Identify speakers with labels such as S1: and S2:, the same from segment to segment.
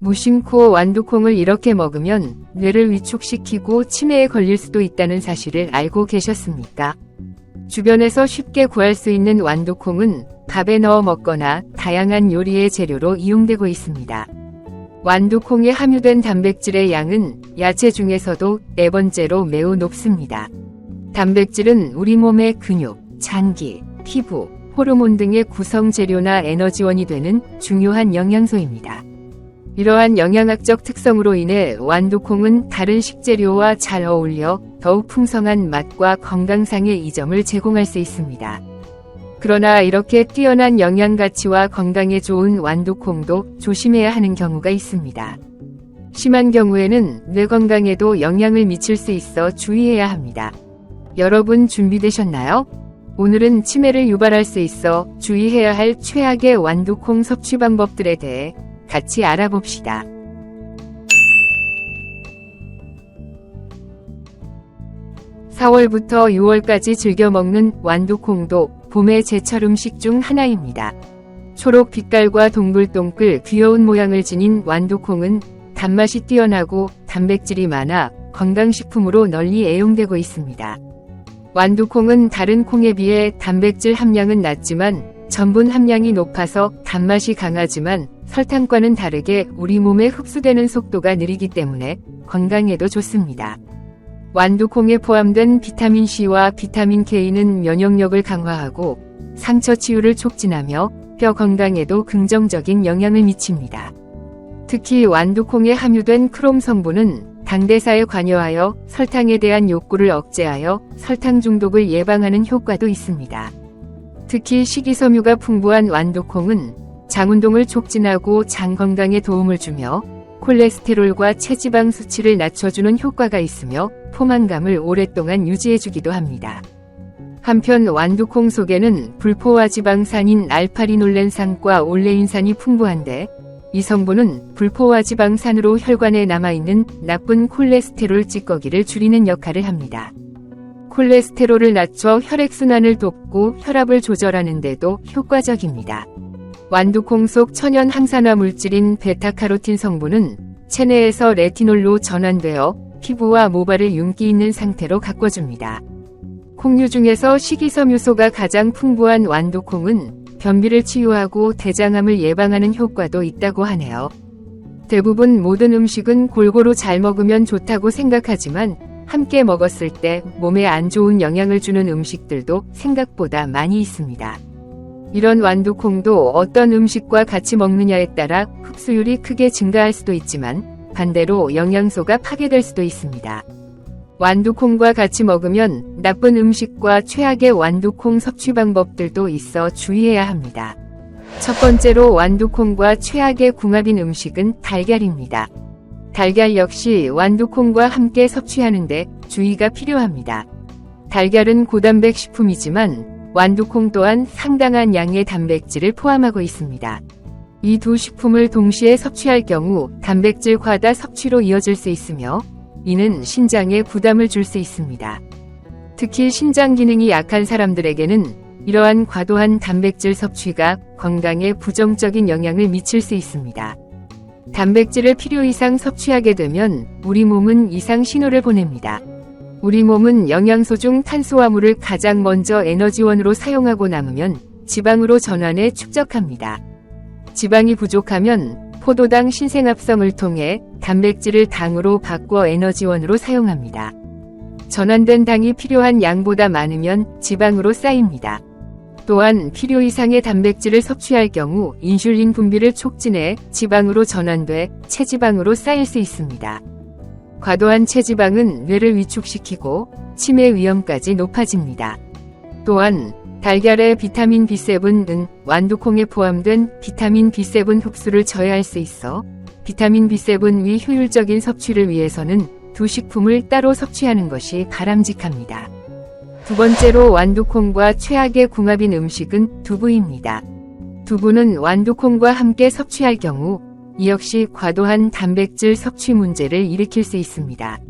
S1: 무심코 완두콩을 이렇게 먹으면 뇌를 위축시키고 치매에 걸릴 수도 있다는 사실을 알고 계셨습니까? 주변에서 쉽게 구할 수 있는 완두콩은 밥에 넣어 먹거나 다양한 요리의 재료로 이용되고 있습니다. 완두콩에 함유된 단백질의 양은 야채 중에서도 4번째로 매우 높습니다. 단백질은 우리 몸의 근육, 장기, 피부, 호르몬 등의 구성 재료나 에너지원이 되는 중요한 영양소입니다. 이러한 영양학적 특성으로 인해 완두콩은 다른 식재료와 잘 어울려 더욱 풍성한 맛과 건강상의 이점을 제공할 수 있습니다. 그러나 이렇게 뛰어난 영양 가치와 건강에 좋은 완두콩도 조심해야 하는 경우가 있습니다. 심한 경우에는 뇌 건강에도 영향을 미칠 수 있어 주의해야 합니다. 여러분 준비되셨나요? 오늘은 치매를 유발할 수 있어 주의해야 할 최악의 완두콩 섭취 방법들에 대해 같이 알아봅시다. (4월부터 6월까지) 즐겨 먹는 완두콩도 봄의 제철 음식 중 하나입니다. 초록 빛깔과 동글동글 귀여운 모양을 지닌 완두콩은 단맛이 뛰어나고 단백질이 많아 건강식품으로 널리 애용되고 있습니다. 완두콩은 다른 콩에 비해 단백질 함량은 낮지만 전분 함량이 높아서 단맛이 강하지만 설탕과는 다르게 우리 몸에 흡수되는 속도가 느리기 때문에 건강에도 좋습니다. 완두콩에 포함된 비타민C와 비타민K는 면역력을 강화하고 상처 치유를 촉진하며 뼈 건강에도 긍정적인 영향을 미칩니다. 특히 완두콩에 함유된 크롬 성분은 당대사에 관여하여 설탕에 대한 욕구를 억제하여 설탕 중독을 예방하는 효과도 있습니다. 특히 식이섬유가 풍부한 완두콩은 장운동을 촉진하고 장 건강에 도움을 주며 콜레스테롤과 체지방 수치를 낮춰주는 효과가 있으며 포만감을 오랫동안 유지해주기도 합니다. 한편 완두콩 속에는 불포화 지방산인 알파리놀렌산과 올레인산이 풍부한데 이 성분은 불포화 지방산으로 혈관에 남아있는 나쁜 콜레스테롤 찌꺼기를 줄이는 역할을 합니다. 콜레스테롤을 낮춰 혈액순환을 돕고 혈압을 조절하는 데도 효과적입니다. 완두콩 속 천연 항산화 물질인 베타카로틴 성분은 체내에서 레티놀로 전환되어 피부와 모발을 윤기 있는 상태로 가꿔줍니다. 콩류 중에서 식이섬유소가 가장 풍부한 완두콩은 변비를 치유하고 대장암을 예방하는 효과도 있다고 하네요. 대부분 모든 음식은 골고루 잘 먹으면 좋다고 생각하지만 함께 먹었을 때 몸에 안 좋은 영향을 주는 음식들도 생각보다 많이 있습니다. 이런 완두콩도 어떤 음식과 같이 먹느냐에 따라 흡수율이 크게 증가할 수도 있지만 반대로 영양소가 파괴될 수도 있습니다. 완두콩과 같이 먹으면 나쁜 음식과 최악의 완두콩 섭취 방법들도 있어 주의해야 합니다. 첫 번째로 완두콩과 최악의 궁합인 음식은 달걀입니다. 달걀 역시 완두콩과 함께 섭취하는데 주의가 필요합니다. 달걀은 고단백 식품이지만 완두콩 또한 상당한 양의 단백질을 포함하고 있습니다. 이 두 식품을 동시에 섭취할 경우 단백질 과다 섭취로 이어질 수 있으며 이는 신장에 부담을 줄 수 있습니다. 특히 신장 기능이 약한 사람들에게는 이러한 과도한 단백질 섭취가 건강에 부정적인 영향을 미칠 수 있습니다. 단백질을 필요 이상 섭취하게 되면 우리 몸은 이상 신호를 보냅니다. 우리 몸은 영양소 중 탄수화물을 가장 먼저 에너지원으로 사용하고 남으면 지방으로 전환해 축적합니다. 지방이 부족하면 포도당 신생합성을 통해 단백질을 당으로 바꿔 에너지원으로 사용합니다. 전환된 당이 필요한 양보다 많으면 지방으로 쌓입니다. 또한 필요 이상의 단백질을 섭취할 경우 인슐린 분비를 촉진해 지방으로 전환돼 체지방으로 쌓일 수 있습니다. 과도한 체지방은 뇌를 위축시키고 치매 위험까지 높아집니다. 또한 달걀의 비타민 B7은 완두콩에 포함된 비타민 B7 흡수를 저해할 수 있어 비타민 B7의 효율적인 섭취를 위해서는 두 식품을 따로 섭취하는 것이 바람직합니다. 두 번째로 완두콩과 최악의 궁합인 음식은 두부입니다. 두부는 완두콩과 함께 섭취할 경우 이 역시 과도한 단백질 섭취 문제를 일으킬 수 있습니다.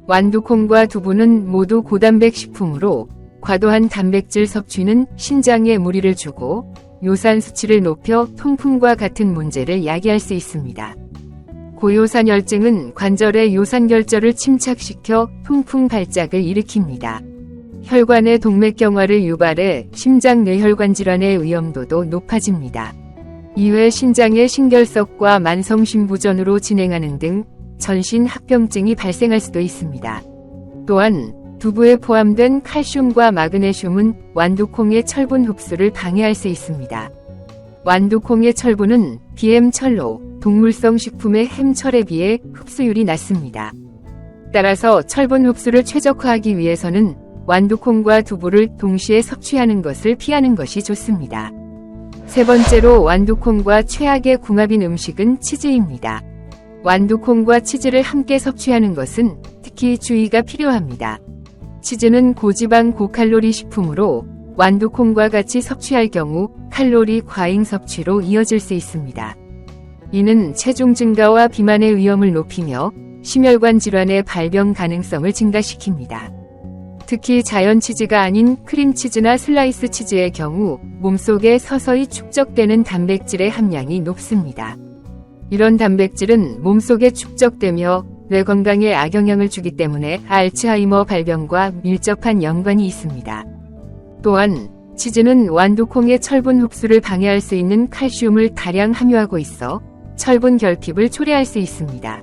S1: 완두콩과 두부는 모두 고단백 식품으로 과도한 단백질 섭취는 신장에 무리를 주고 요산 수치를 높여 통풍과 같은 문제를 야기할 수 있습니다. 고요산혈증은 관절의 요산결절을 침착시켜 통풍 발작을 일으킵니다. 혈관의 동맥경화를 유발해 심장 뇌혈관 질환의 위험도도 높아집니다. 이외 신장의 신결석과 만성심부전으로 진행하는 등 전신 합병증이 발생할 수도 있습니다. 또한 두부에 포함된 칼슘과 마그네슘은 완두콩의 철분 흡수를 방해할 수 있습니다. 완두콩의 철분은 BM철로 동물성 식품의 햄철에 비해 흡수율이 낮습니다. 따라서 철분 흡수를 최적화하기 위해서는 완두콩과 두부를 동시에 섭취하는 것을 피하는 것이 좋습니다. 세 번째로 완두콩과 최악의 궁합인 음식은 치즈입니다. 완두콩과 치즈를 함께 섭취하는 것은 특히 주의가 필요합니다. 치즈는 고지방 고칼로리 식품으로 완두콩과 같이 섭취할 경우 칼로리 과잉 섭취로 이어질 수 있습니다. 이는 체중 증가와 비만의 위험을 높이며 심혈관 질환의 발병 가능성을 증가시킵니다. 특히 자연 치즈가 아닌 크림치즈나 슬라이스 치즈의 경우 몸속에 서서히 축적되는 단백질의 함량이 높습니다. 이런 단백질은 몸속에 축적되며 뇌 건강에 악영향을 주기 때문에 알츠하이머 발병과 밀접한 연관이 있습니다. 또한 치즈는 완두콩의 철분 흡수를 방해할 수 있는 칼슘을 다량 함유하고 있어 철분 결핍을 초래할 수 있습니다.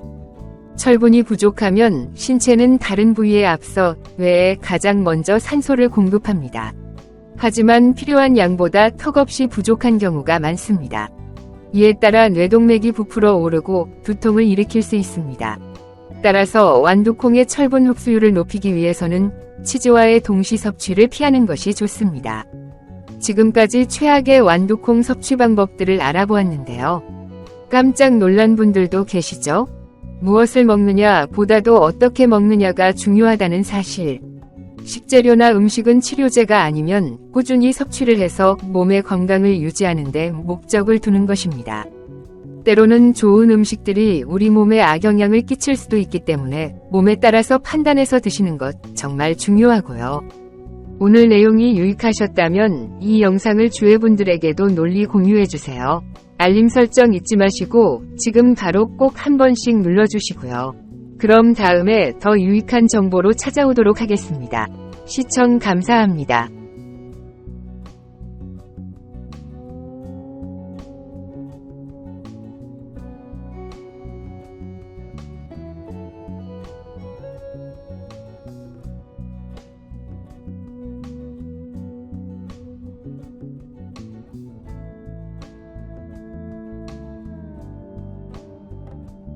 S1: 철분이 부족하면 신체는 다른 부위에 앞서 뇌에 가장 먼저 산소를 공급합니다. 하지만 필요한 양보다 턱없이 부족한 경우가 많습니다. 이에 따라 뇌동맥이 부풀어 오르고 두통을 일으킬 수 있습니다. 따라서 완두콩의 철분 흡수율을 높이기 위해서는 치즈와의 동시 섭취를 피하는 것이 좋습니다. 지금까지 최악의 완두콩 섭취 방법들을 알아보았는데요. 깜짝 놀란 분들도 계시죠? 무엇을 먹느냐 보다도 어떻게 먹느냐가 중요하다는 사실. 식재료나 음식은 치료제가 아니면 꾸준히 섭취를 해서 몸의 건강을 유지하는 데 목적을 두는 것입니다. 때로는 좋은 음식들이 우리 몸에 악영향을 끼칠 수도 있기 때문에 몸에 따라서 판단해서 드시는 것 정말 중요하고요. 오늘 내용이 유익하셨다면 이 영상을 주위 분들에게도 널리 공유해주세요. 알림 설정 잊지 마시고 지금 바로 꼭 한 번씩 눌러주시고요. 그럼 다음에 더 유익한 정보로 찾아오도록 하겠습니다. 시청 감사합니다.